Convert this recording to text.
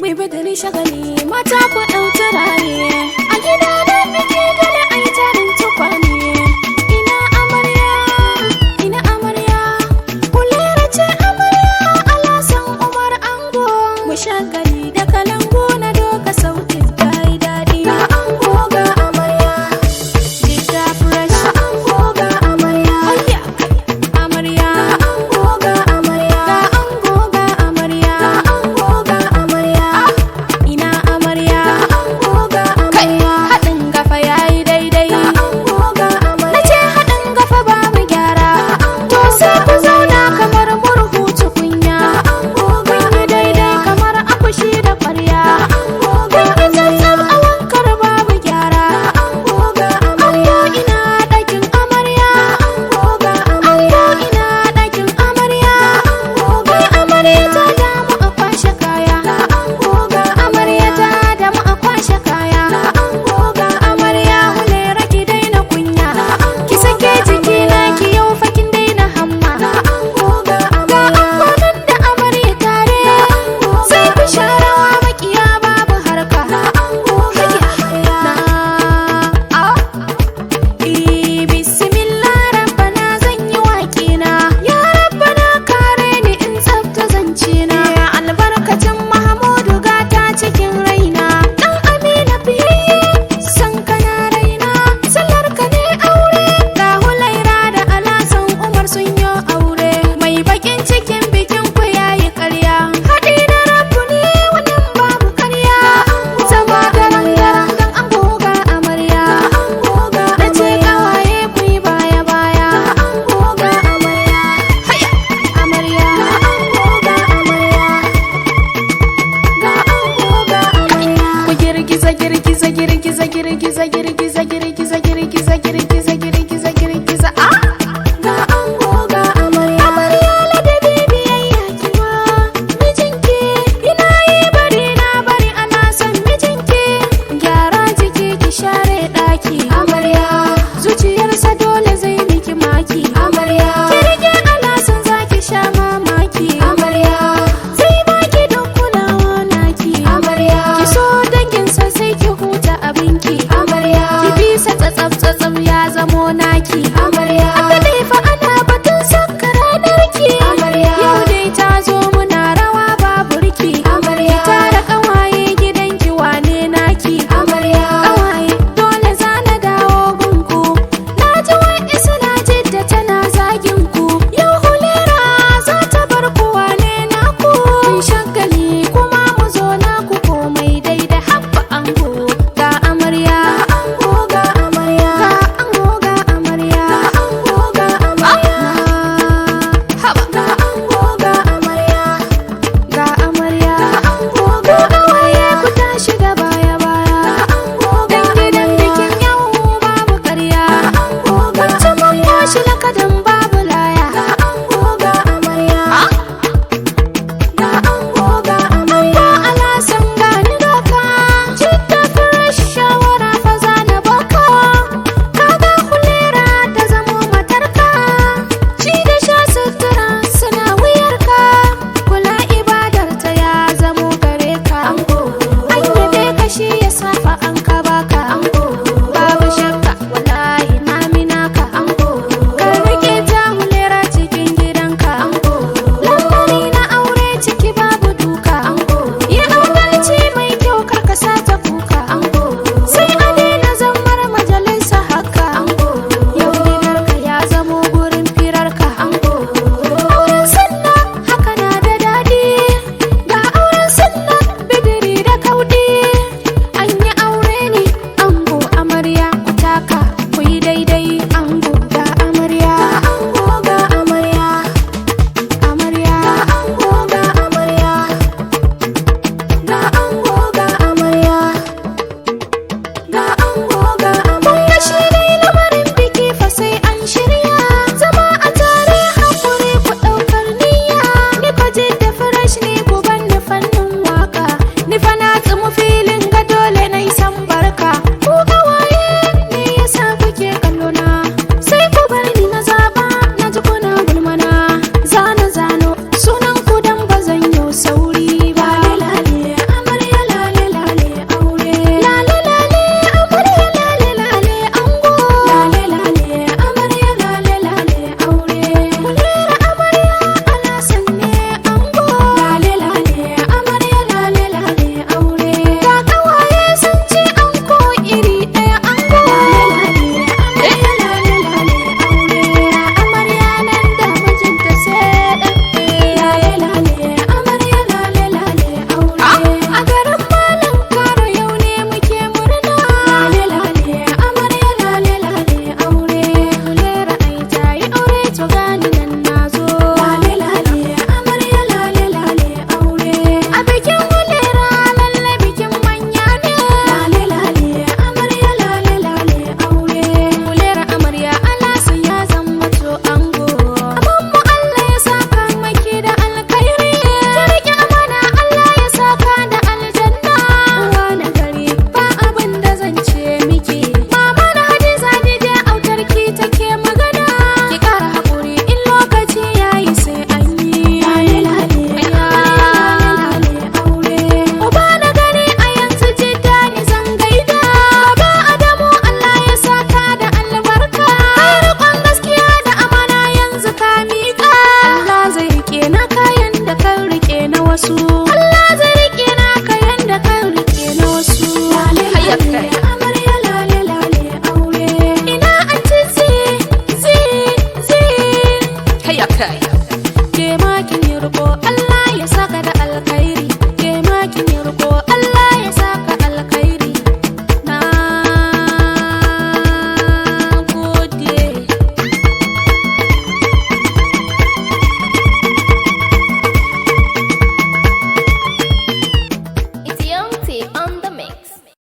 mai badali shagali mata ku ɗau turare a gida da biki dole a yi tarin tukwane. Ina amarya, ina amarya, kulera ce amarya, Alasan Umar ango. Mu shagali da kalangu na doka sautin ta yi daɗi. Ga ango ga amarya, gida fresh. Ga ango ga amarya, amarya. Ga ango ga amarya, ga ango ga amarya, ga ango ga amarya. Ina amarya, ga ango ga amarya. Haɗin gafa yayi daidai. Ga ango ga amarya. Nace haɗin gafa babu gyara. To sai ku zauna kamar murhu tukunya. Kun yi daidai kamar akushi da ƙwarya. Kun yi zazzab a wankar babu gyara. Ango ina ɗakin amarya. Ango ina ɗakin amarya. Kai amarya ta damu a kwashe kaya. Amarya ta damu a kwashe kaya. Amarya hulera ki daina kunya. Ki sake jiki na ki yau fa kin daina hamma. Ga ango nan da amarya tare. Sai ku sha rawa makiya babu harka. Bismillah rabbana zan yi waƙina. Ya rabbana kare ni in tsafta zance na. Albarkacin Mahmudu gata cikin raina. Dan Amina fiyayye san kana raina. Sallar ka ne aure. Ga Hulaira da Alasan Umar sun yi aure. Mai bakin cikin bikin ku yayi ƙarya. Haɗi na rabu ne wannan babu ƙarya. Zama garan garan dan ango ga amarya. Na ce ƙawaye ku yi baya baya. Haya amarya. Ga amarya. Ku girgiza girgiza girgiza girgiza girgiza girgiza girgiza girgiza girgiza girgiza ga ango ga amarya. Amarya ladabi biyayya kiwa mijinki. Ina yi bari na bari ana son mijinki. Gyara jiki ki share ɗaki. Amarya zuciyarsa dole zai miki maki. Amarya ki rike Alasan zaki sha mamaki. Amarya zai baki duk kulawa naki. Amarya ki so danginsa sai ki huta abinki. ya kai